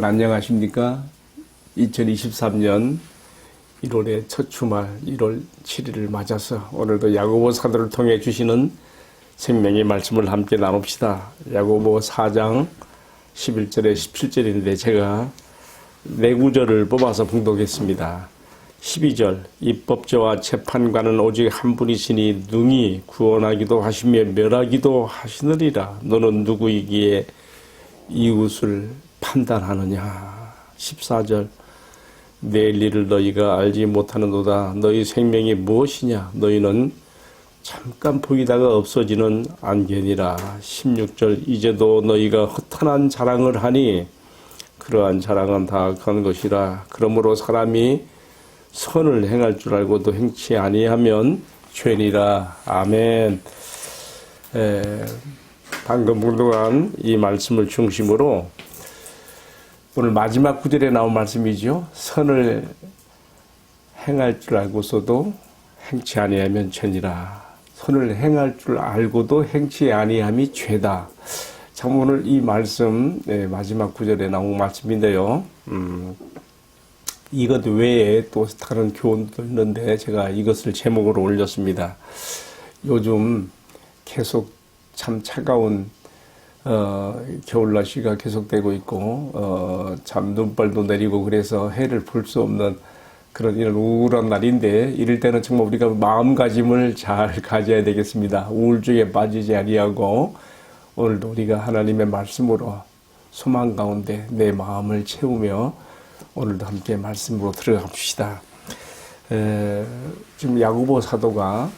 안녕하십니까? 2023년 1월의 첫 주말 1월 7일을 맞아서 오늘도 야고보 사도를 통해 주시는 생명의 말씀을 함께 나눕시다. 야고보 4장 11절에 17절인데 제가 네 구절을 뽑아서 봉독했습니다. 12절 입법자와 재판관은 오직 한 분이시니 능히 구원하기도 하시며 멸하기도 하시느니라. 너는 누구이기에 이웃을 판단하느냐. 14절 내일 일을 너희가 알지 못하는도다. 너희 생명이 무엇이냐. 너희는 잠깐 보이다가 없어지는 안개니라. 16절 이제도 너희가 허탄한 자랑을 하니 그러한 자랑은 다 악한 것이라. 그러므로 사람이 선을 행할 줄 알고도 행치 아니하면 죄니라. 아멘. 방금 봉독한 이 말씀을 중심으로 오늘 마지막 구절에 나온 말씀이죠. 선을 행할 줄 알고서도 행치 아니하면 죄니라. 선을 행할 줄 알고도 행치 아니함이 죄다. 참 오늘 이 말씀 마지막 구절에 나온 말씀인데요. 이것 외에 또 다른 교훈도 있는데 제가 이것을 제목으로 올렸습니다. 요즘 계속 참 차가운 겨울 날씨가 계속되고 있고 참 눈발도 내리고 그래서 해를 볼 수 없는 그런 이런 우울한 날인데 이럴 때는 정말 우리가 마음가짐을 잘 가져야 되겠습니다. 우울증에 빠지지 아니하고 오늘도 우리가 하나님의 말씀으로 소망 가운데 내 마음을 채우며 오늘도 함께 말씀으로 들어갑시다. 지금 야고보 사도가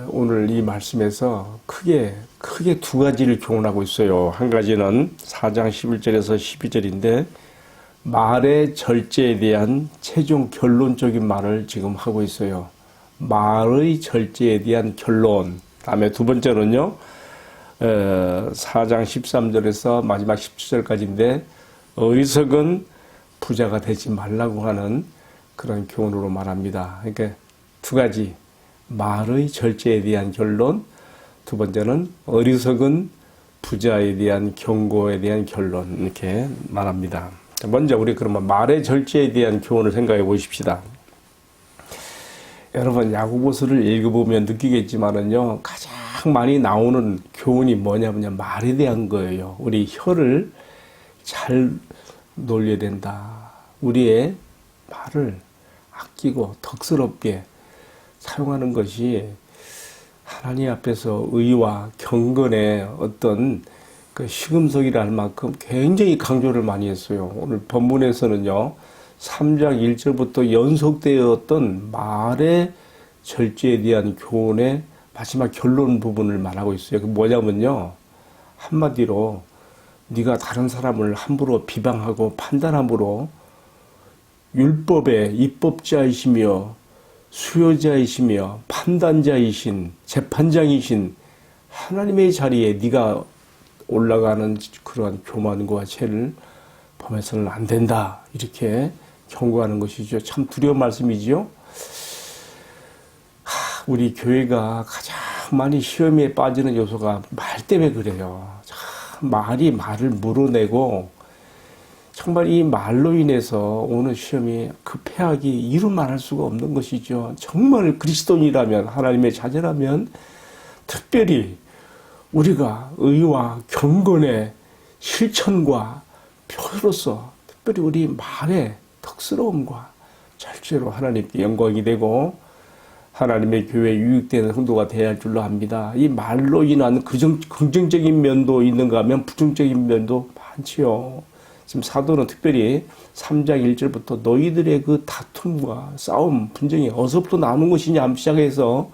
오늘 이 말씀에서 크게 두 가지를 교훈하고 있어요. 한 가지는 4장 11절에서 12절인데 말의 절제에 대한 최종 결론적인 말을 지금 하고 있어요. 말의 절제에 대한 결론. 다음에 두 번째는요. 4장 13절에서 마지막 17절까지인데 어리석은 부자가 되지 말라고 하는 그런 교훈으로 말합니다. 그러니까 두 가지. 말의 절제에 대한 결론, 두 번째는 어리석은 부자에 대한 경고에 대한 결론, 이렇게 말합니다. 먼저 우리 그러면 말의 절제에 대한 교훈을 생각해 보십시다. 여러분 야고보서를 읽어보면 느끼겠지만은요, 가장 많이 나오는 교훈이 뭐냐면 말에 대한 거예요. 우리 혀를 잘 놀려야 된다. 우리의 말을 아끼고 덕스럽게 사용하는 것이 하나님 앞에서 의와 경건의 어떤 그 시금석이라 할 만큼 굉장히 강조를 많이 했어요. 오늘 본문에서는요, 3장 1절부터 연속되었던 말의 절제에 대한 교훈의 마지막 결론 부분을 말하고 있어요. 그 뭐냐면요, 한마디로 네가 다른 사람을 함부로 비방하고 판단함으로 율법의 입법자이시며 수요자이시며 판단자이신 재판장이신 하나님의 자리에 네가 올라가는 그러한 교만과 죄를 범해서는 안 된다. 이렇게 경고하는 것이죠. 참 두려운 말씀이지요. 우리 교회가 가장 많이 시험에 빠지는 요소가 말 때문에 그래요. 참 말을 물어내고 정말 이 말로 인해서 오는 시험이 그 패악이 이루 말할 수가 없는 것이죠. 정말 그리스도인이라면, 하나님의 자녀라면 특별히 우리가 의와 경건의 실천과 표로서 특별히 우리 말의 덕스러움과 절제로 하나님께 영광이 되고 하나님의 교회에 유익되는 성도가 되어야 할 줄로 압니다. 이 말로 인한 긍정적인 면도 있는가 하면 부정적인 면도 많지요. 지금 사도는 특별히 3장 1절부터 너희들의 그 다툼과 싸움, 분쟁이 어디서부터 나오는 것이냐 하면 시작해서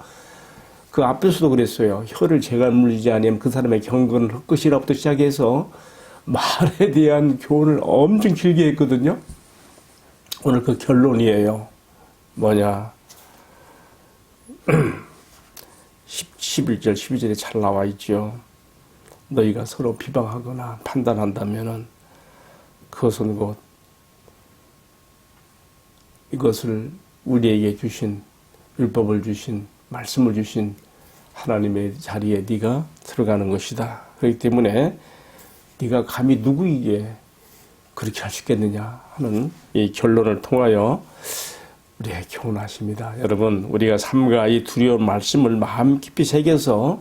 그 앞에서도 그랬어요. 혀를 제가 물리지 아니하면 그 사람의 경건을 할 것이라부터 시작해서 말에 대한 교훈을 엄청 길게 했거든요. 오늘 그 결론이에요. 뭐냐. 11절, 12절에 잘 나와 있죠. 너희가 서로 비방하거나 판단한다면은 그것은 곧 이것을 우리에게 주신 율법을 주신 말씀을 주신 하나님의 자리에 네가 들어가는 것이다. 그렇기 때문에 네가 감히 누구에게 그렇게 할 수 있겠느냐 하는 이 결론을 통하여 우리의 교훈하십니다. 여러분, 우리가 삼가 이 두려운 말씀을 마음 깊이 새겨서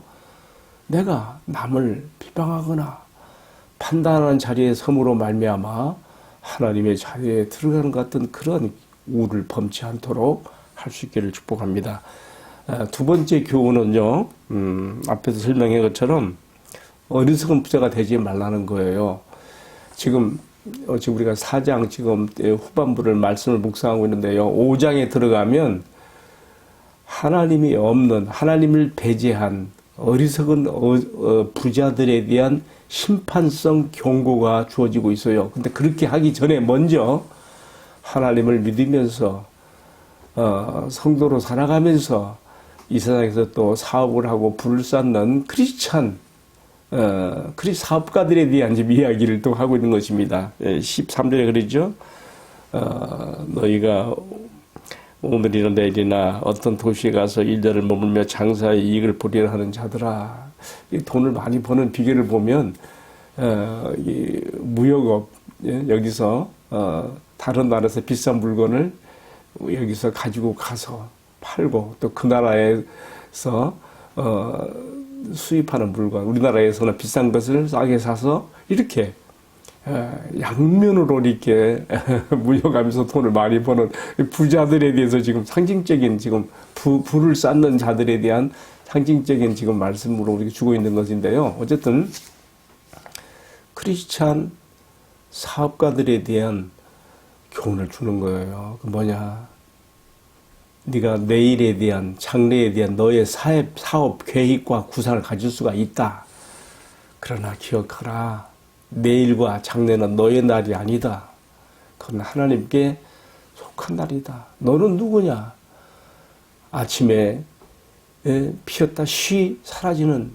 내가 남을 비방하거나 판단하는 자리에 섬으로 말미암아 하나님의 자리에 들어가는 것 같은 그런 우를 범치 않도록 할 수 있기를 축복합니다. 두 번째 교훈은요, 앞에서 설명한 것처럼 어리석은 부자가 되지 말라는 거예요. 지금 우리가 4장 지금 후반부를 말씀을 묵상하고 있는데요. 5장에 들어가면 하나님이 없는, 하나님을 배제한 어리석은 부자들에 대한 심판성 경고가 주어지고 있어요. 근데 그렇게 하기 전에 먼저 하나님을 믿으면서 성도로 살아가면서 이 세상에서 또 사업을 하고 부를 쌓는 크리스찬 사업가들에 대한 지금 이야기를 또 하고 있는 것입니다. 13절에 그러죠. 너희가 오늘이나 내일이나 어떤 도시에 가서 일년을 머물며 장사의 이익을 보리라 하는 자들아. 이 돈을 많이 버는 비결을 보면 이 무역업, 여기서 다른 나라에서 비싼 물건을 여기서 가지고 가서 팔고 또 그 나라에서 수입하는 물건, 우리나라에서는 비싼 것을 싸게 사서 이렇게 양면으로 이렇게 무역하면서 돈을 많이 버는 부자들에 대해서 지금 상징적인 지금 부를 쌓는 자들에 대한 상징적인 지금 말씀으로 우리가 주고 있는 것인데요. 어쨌든 크리스찬 사업가들에 대한 교훈을 주는 거예요. 그 뭐냐? 네가 내일에 대한, 장래에 대한 너의 사업 계획과 구상을 가질 수가 있다. 그러나 기억하라. 내일과 장래는 너의 날이 아니다. 그건 하나님께 속한 날이다. 너는 누구냐? 아침에 피었다 쉬 사라지는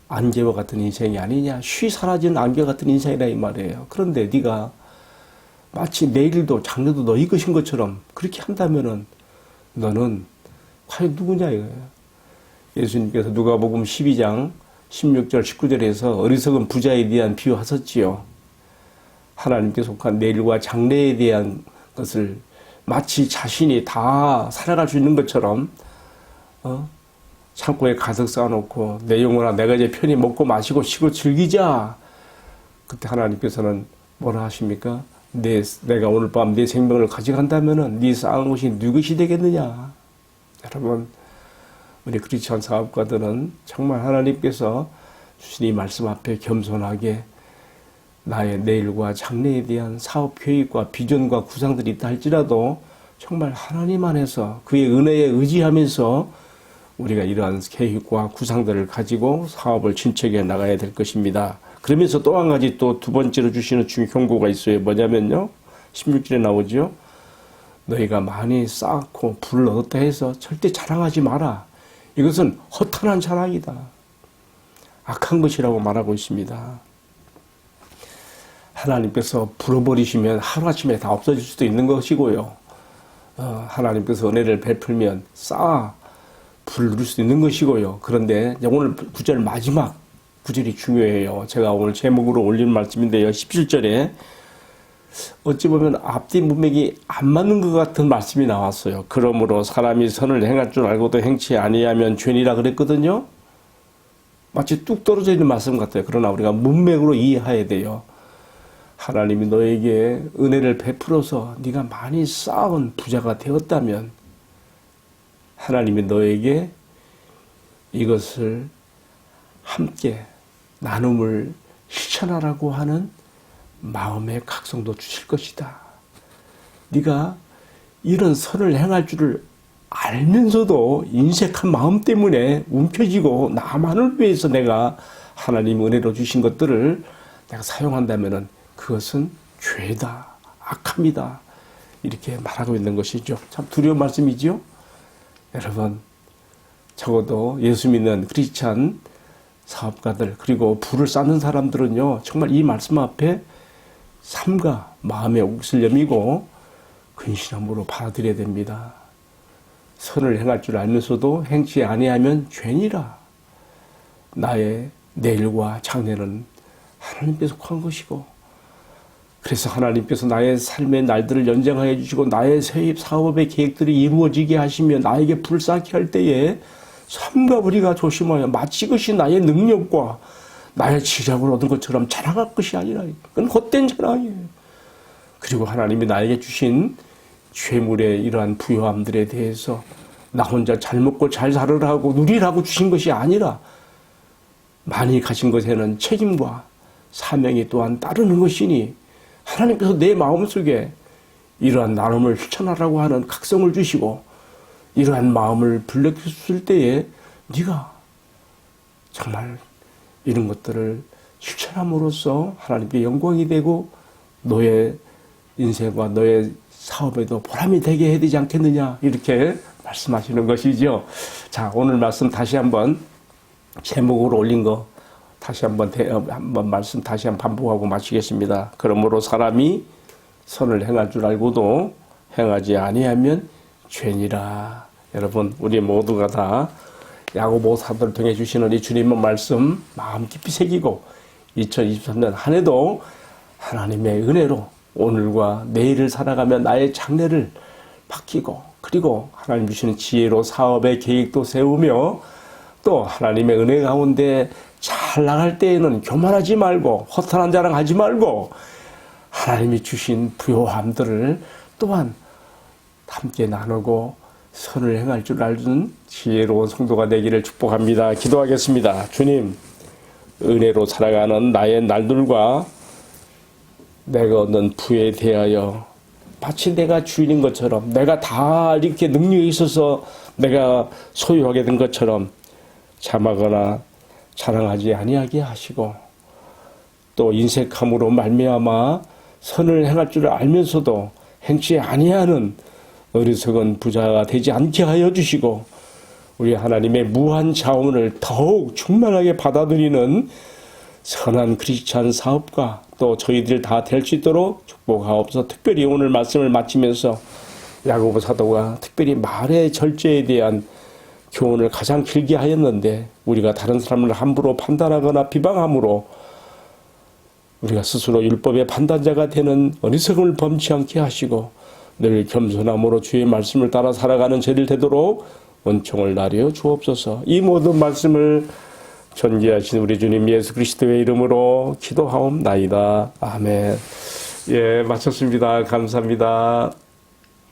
안개와 같은 인생이 아니냐? 쉬 사라지는 안개 같은 인생이라 이 말이에요. 그런데 네가 마치 내일도 장래도 너희 것인 것처럼 그렇게 한다면은 너는 과연 누구냐 이거예요. 예수님께서 누가복음 12장 16절 19절에서 어리석은 부자에 대한 비유하셨지요. 하나님께 속한 내일과 장래에 대한 것을 마치 자신이 다 살아갈 수 있는 것처럼 창고에 가득 쌓아놓고 내 영혼아 내가 이제 편히 먹고 마시고 쉬고 즐기자. 그때 하나님께서는 뭐라 하십니까? 내가 오늘 밤 내 생명을 가져간다면은 네 쌓은 것이 누구 것이 되겠느냐? 여러분, 우리 크리스천 사업가들은 정말 하나님께서 주신 이 말씀 앞에 겸손하게 나의 내일과 장래에 대한 사업 계획과 비전과 구상들이 있다 할지라도 정말 하나님 안에서 그의 은혜에 의지하면서 우리가 이러한 계획과 구상들을 가지고 사업을 진척해 나가야 될 것입니다. 그러면서 또 한 가지 또 두 번째로 주시는 중요 경고가 있어요. 뭐냐면요. 16절에 나오죠. 너희가 많이 쌓고 부를 얻었다 해서 절대 자랑하지 마라. 이것은 허탄한 자랑이다. 악한 것이라고 말하고 있습니다. 하나님께서 불어버리시면 하루아침에 다 없어질 수도 있는 것이고요. 하나님께서 은혜를 베풀면 불을 누릴 수도 있는 것이고요. 그런데 오늘 9절 마지막 구절이 중요해요. 제가 오늘 제목으로 올린 말씀인데요. 17절에 어찌 보면 앞뒤 문맥이 안 맞는 것 같은 말씀이 나왔어요. 그러므로 사람이 선을 행할 줄 알고도 행치 아니하면 죄니라 그랬거든요. 마치 뚝 떨어져 있는 말씀 같아요. 그러나 우리가 문맥으로 이해해야 돼요. 하나님이 너에게 은혜를 베풀어서 네가 많이 쌓은 부자가 되었다면 하나님이 너에게 이것을 함께 나눔을 실천하라고 하는 마음의 각성도 주실 것이다. 네가 이런 선을 행할 줄을 알면서도 인색한 마음 때문에 움켜쥐고 나만을 위해서 내가 하나님 은혜로 주신 것들을 내가 사용한다면은 그것은 죄다, 악함이다. 이렇게 말하고 있는 것이죠. 참 두려운 말씀이죠. 여러분, 적어도 예수 믿는 크리스찬 사업가들 그리고 부를 쌓는 사람들은요 정말 이 말씀 앞에 삼가 마음의 옥을 여미고 근신함으로 받아들여야 됩니다. 선을 행할 줄 알면서도 행치 아니하면 죄니라. 나의 내일과 장래는 하나님께 속한 것이고 그래서 하나님께서 나의 삶의 날들을 연장하여 주시고 나의 사업의 계획들이 이루어지게 하시며 나에게 불쌍히 할 때에 삼가 우리가 조심하여 마치 그것이 나의 능력과 나의 지략을 얻은 것처럼 자랑할 것이 아니라 그건 헛된 자랑이에요. 그리고 하나님이 나에게 주신 죄물의 이러한 부요함들에 대해서 나 혼자 잘 먹고 잘 살으라고 누리라고 주신 것이 아니라 많이 가진 것에는 책임과 사명이 또한 따르는 것이니 하나님께서 내 마음속에 이러한 나눔을 실천하라고 하는 각성을 주시고 이러한 마음을 불러줬을 때에 네가 정말 이런 것들을 실천함으로써 하나님께 영광이 되고 너의 인생과 너의 사업에도 보람이 되게 해야 되지 않겠느냐 이렇게 말씀하시는 것이죠. 자, 오늘 말씀 다시 한번 제목으로 올린 거 다시 한번 말씀 다시 한번 반복하고 마치겠습니다. 그러므로 사람이 선을 행할 줄 알고도 행하지 아니하면 죄니라. 여러분 우리 모두가 다 야고보 사도를 통해 주시는 이 주님의 말씀 마음 깊이 새기고 2023년 한 해도 하나님의 은혜로 오늘과 내일을 살아가며 나의 장래를 바뀌고 그리고 하나님 주시는 지혜로 사업의 계획도 세우며 또 하나님의 은혜 가운데 잘 나갈 때에는 교만하지 말고 허탄한 자랑하지 말고 하나님이 주신 부요함들을 또한 함께 나누고 선을 행할 줄 알는 지혜로운 성도가 되기를 축복합니다. 기도하겠습니다. 주님, 은혜로 살아가는 나의 날들과 내가 얻는 부에 대하여 마치 내가 주인인 것처럼 내가 다 이렇게 능력이 있어서 내가 소유하게 된 것처럼 자망하거나 자랑하지 아니하게 하시고 또 인색함으로 말미암아 선을 행할 줄 알면서도 행치 아니하는 어리석은 부자가 되지 않게 하여 주시고 우리 하나님의 무한 자원을 더욱 충만하게 받아들이는 선한 크리스찬 사업가 또 저희들 다 될 수 있도록 축복하옵소서. 특별히 오늘 말씀을 마치면서 야고보 사도가 특별히 말의 절제에 대한 교훈을 가장 길게 하였는데 우리가 다른 사람을 함부로 판단하거나 비방함으로 우리가 스스로 율법의 판단자가 되는 어리석음을 범치 않게 하시고 늘 겸손함으로 주의 말씀을 따라 살아가는 저희들 되도록 은총을 나려 주옵소서. 이 모든 말씀을 존귀하신 우리 주님 예수 그리스도의 이름으로 기도하옵나이다. 아멘. 예, 마쳤습니다. 감사합니다.